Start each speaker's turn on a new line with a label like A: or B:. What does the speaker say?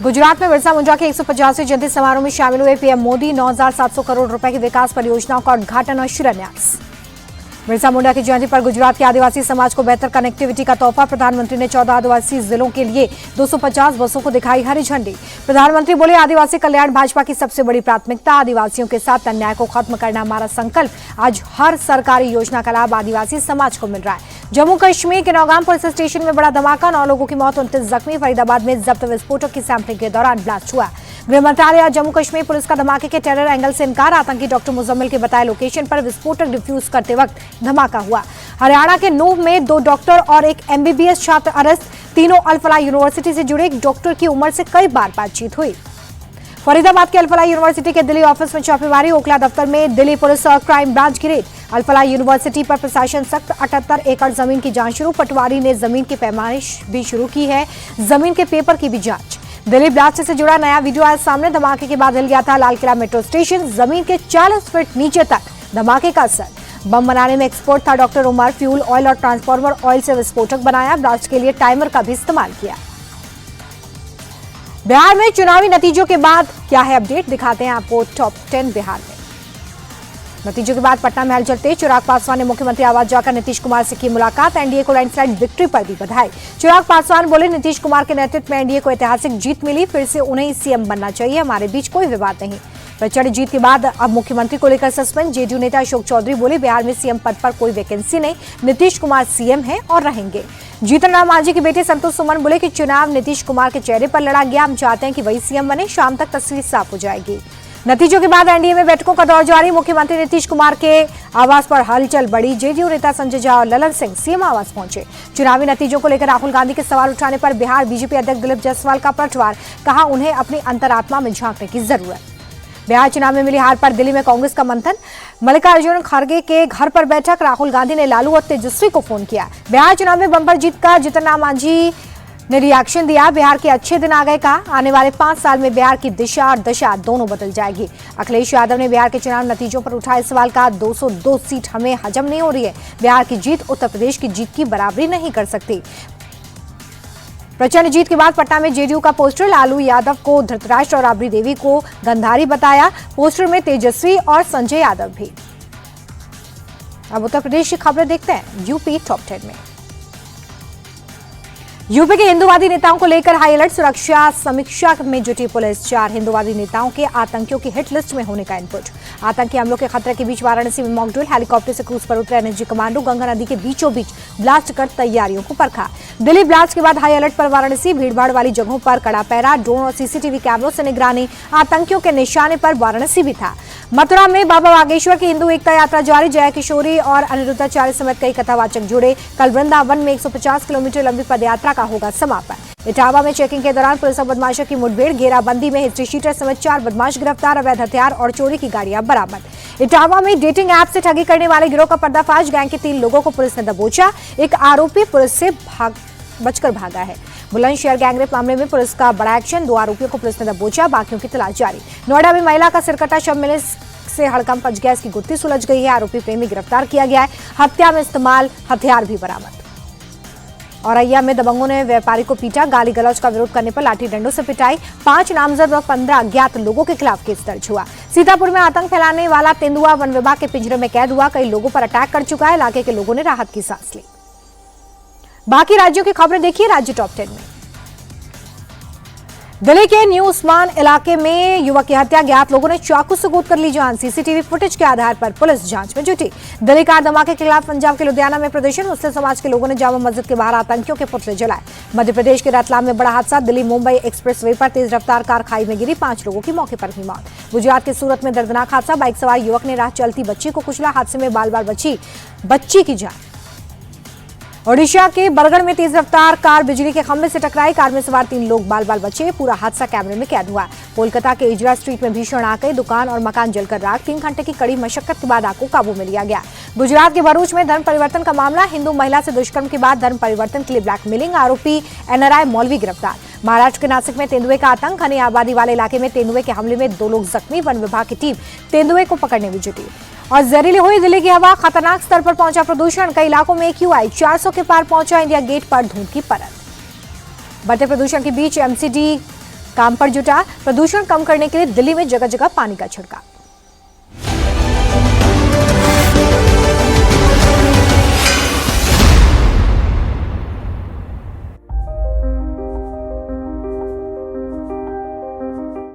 A: गुजरात में बिरसा मुंडा के 150वें जयंती समारोह में शामिल हुए पीएम मोदी। 9,700 करोड़ रुपए की विकास परियोजनाओं का उद्घाटन और शिलान्यास। बिरसा मुंडा की जयंती पर गुजरात के आदिवासी समाज को बेहतर कनेक्टिविटी का तोहफा। प्रधानमंत्री ने 14 आदिवासी जिलों के लिए 250 बसों को दिखाई हरी झंडी। प्रधानमंत्री बोले, आदिवासी कल्याण भाजपा की सबसे बड़ी प्राथमिकता। आदिवासियों के साथ अन्याय को खत्म करना हमारा संकल्प। आज हर सरकारी योजना का लाभ आदिवासी समाज को मिल रहा है। जम्मू कश्मीर के नौगाम पुलिस स्टेशन में बड़ा धमाका, 9 लोगों की मौत, 29 जख्मी। फरीदाबाद में जब्त विस्फोटक की सैंपलिंग के दौरान ब्लास्ट हुआ। गृह मंत्रालय आज जम्मू कश्मीर पुलिस का धमाके के टेरर एंगल से इनकार। आतंकी डॉक्टर मुजम्मिल के बताए लोकेशन पर विस्फोटक डिफ्यूज करते वक्त धमाका हुआ। हरियाणा के नूह में 2 डॉक्टर और एक MBBS छात्र अरेस्ट। तीनों अल-फलाह यूनिवर्सिटी से जुड़े। एक डॉक्टर की उम्र से कई बार बातचीत हुई। फरीदाबाद के अल-फलाह यूनिवर्सिटी के दिल्ली ऑफिस में छापेमारी। ओखला दफ्तर में दिल्ली पुलिस और क्राइम ब्रांच की रेड। अल-फलाह यूनिवर्सिटी पर प्रशासन सख्त। 78 एकड़ जमीन की जांच शुरू। पटवारी ने जमीन की पैमाइश भी शुरू की है। जमीन के पेपर की भी जांच। दिल्ली ब्लास्ट से जुड़ा नया वीडियो आया सामने। धमाके के बाद हिल गया था लाल किला मेट्रो स्टेशन। जमीन के 40 फीट नीचे तक धमाके का असर। बम बनाने में एक्सपर्ट था डॉक्टर उमर। फ्यूल ऑयल और ट्रांसफार्मर ऑयल से विस्फोटक बनाया। ब्लास्ट के लिए टाइमर का भी इस्तेमाल किया। बिहार में चुनावी नतीजों के बाद क्या है अपडेट, दिखाते हैं आपको टॉप 10 बिहार में। नतीजों के बाद पटना में हलचल तेज। चिराग पासवान ने मुख्यमंत्री आवास जाकर नीतीश कुमार से की मुलाकात। एनडीए को लैंडस्लाइड विक्ट्री पर दी बधाई। चिराग पासवान बोले, नीतीश कुमार के नेतृत्व में एनडीए को ऐतिहासिक जीत मिली। फिर से उन्हें ही सीएम बनना चाहिए, हमारे बीच कोई विवाद नहीं। प्रचंड जीत के बाद अब मुख्यमंत्री को लेकर सस्पेंस। जेडीयू नेता अशोक चौधरी बोले, बिहार में सीएम पद पर कोई वैकेंसी नहीं, नीतीश कुमार सीएम हैं और रहेंगे। जीतन राम मांझी के बेटे संतोष सुमन बोले कि चुनाव नीतीश कुमार के चेहरे पर लड़ा गया, हम चाहते हैं कि वही सीएम बने। शाम तक तस्वीर साफ हो जाएगी। नतीजों के बाद एनडीए में बैठकों का दौर जारी। मुख्यमंत्री नीतीश कुमार के आवास पर हलचल बढ़ी। जेडीयू नेता संजय झा और ललन सिंह सीएम आवास पहुंचे। चुनावी नतीजों को लेकर राहुल गांधी के सवाल उठाने पर बिहार बीजेपी अध्यक्ष दिलीप जायसवाल का पलटवार। कहा, उन्हें अपनी अंतरात्मा में झांकने की जरूरत। बिहार चुनाव में मिली हार पर दिल्ली में कांग्रेस का मंथन। मल्लिकार्जुन खड़गे के घर पर बैठक। राहुल गांधी ने लालू और तेजस्वी को फोन किया। बिहार चुनाव में बंपर जीत का जीतन राम मांझी ने रिएक्शन दिया। बिहार के अच्छे दिन आ गए, कहा आने वाले 5 साल में बिहार की दिशा और दशा दोनों बदल जाएगी। अखिलेश यादव ने बिहार के चुनाव नतीजों पर उठाए सवाल। कहा, 202 सीट हमें हजम नहीं हो रही है। बिहार की जीत उत्तर प्रदेश की जीत की बराबरी नहीं कर सकती। प्रचंड जीत के बाद पटना में जेडीयू का पोस्टर। लालू यादव को धृतराष्ट्र और राबड़ी देवी को गंधारी बताया। पोस्टर में तेजस्वी और संजय यादव भी। अब उत्तर प्रदेश की खबरें देखते हैं यूपी टॉप 10 में। यूपी के हिंदूवादी नेताओं को लेकर हाई अलर्ट। सुरक्षा समीक्षा में जुटी पुलिस। 4 हिंदूवादी नेताओं के आतंकियों की हिट लिस्ट में होने का इनपुट। आतंकी हमलों के खतरे के बीच वाराणसी में मॉक ड्रिल। हेलीकॉप्टर से क्रूज पर उतरे एनएसजी कमांडो। गंगा नदी के बीचों बीच ब्लास्ट कर तैयारियों को परखा। दिल्ली ब्लास्ट के बाद हाई अलर्ट पर वाराणसी। भीड़भाड़ वाली जगहों पर कड़ा पहरा। ड्रोन और सीसीटीवी कैमरों से निगरानी। आतंकियों के निशाने पर वाराणसी भी था। मथुरा में बाबा बागेश्वर की हिंदू एकता यात्रा जारी। जया किशोरी और अनिरुद्धाचार्य समेत कई कथावाचक जुड़े। कल वृंदावन में 150 किलोमीटर लंबी पदयात्रा का होगा समापन। इटावा में चेकिंग के दौरान पुलिस और बदमाशों की मुठभेड़। घेराबंदी में हिस्ट्री शीटर समेत 4 बदमाश गिरफ्तार। अवैध हथियार और चोरी की गाड़ियां बरामद। इटावा में डेटिंग ऐप से ठगी करने वाले गिरोह का पर्दाफाश। गैंग के 3 लोगों को पुलिस ने दबोचा। एक आरोपी पुलिस से बचकर भागा है। बुलंदशहर गैंगरेप मामले में पुलिस का बड़ा एक्शन। 2 आरोपियों को पुलिस ने दबोचा, बाकियों की तलाश जारी। नोएडा में महिला का सिरकटा शव मिलने से हड़कंप मच गया। इसकी गुत्थी सुलझ गई है। आरोपी प्रेमी गिरफ्तार किया गया है। हत्या में इस्तेमाल हथियार भी बरामद। औरैया में दबंगों ने व्यापारी को पीटा। गाली गलौज का विरोध करने पर लाठी डंडों से पिटाई। 5 नामजद और 15 अज्ञात लोगों के खिलाफ केस दर्ज हुआ। सीतापुर में आतंक फैलाने वाला तेंदुआ वन विभाग के पिंजरे में कैद हुआ। कई लोगों पर अटैक कर चुका है। इलाके के लोगों ने राहत की सांस ली। बाकी राज्यों की खबरें देखिए राज्य टॉप 10 में। दिल्ली के न्यू उस्मान इलाके में युवक की हत्या। ज्ञात लोगों ने चाकू से गोद कर ली जान। सीसीटीवी फुटेज के आधार पर पुलिस जांच में जुटी। दिल्ली कार धमाके के खिलाफ पंजाब के लुधियाना में प्रदर्शन। मुस्लिम समाज के लोगों ने जामा मस्जिद के बाहर आतंकियों के पुतले जलाए। मध्य प्रदेश के रतलाम में बड़ा हादसा। दिल्ली मुंबई एक्सप्रेसवे पर तेज रफ्तार कार खाई में गिरी। 5 लोगों की मौके पर ही मौत। गुजरात के सूरत में दर्दनाक हादसा। बाइक सवार युवक ने राह चलती बच्ची को कुचला। हादसे में बाल बाल बच्ची की जान। ओडिशा के बरगढ़ में तेज रफ्तार कार बिजली के खंभे से टकराई। कार में सवार 3 लोग बाल बाल बचे। पूरा हादसा कैमरे में कैद हुआ। कोलकाता के इजरा स्ट्रीट में भीषण आग। दुकान और मकान जलकर राख। 3 घंटे की कड़ी मशक्कत के बाद आग को काबू में लिया गया। गुजरात के भरूच में धर्म परिवर्तन का मामला। हिंदू महिला से दुष्कर्म के बाद धर्म परिवर्तन के लिए ब्लैकमेलिंग। आरोपी एनआरआई मौलवी गिरफ्तार। महाराष्ट्र के नासिक में तेंदुए का आतंक। घनी आबादी वाले इलाके में तेंदुए के हमले में 2 लोग जख्मी। वन विभाग की टीम तेंदुए को पकड़ने में जुटी। और जहरीली हुई दिल्ली की हवा। खतरनाक स्तर पर पहुंचा प्रदूषण। कई इलाकों में AQI 400 के पार पहुंचा। इंडिया गेट पर धुंध की परत। बढ़ते प्रदूषण के बीच MCD काम पर जुटा। प्रदूषण कम करने के लिए दिल्ली में जगह जगह पानी का छिड़काव।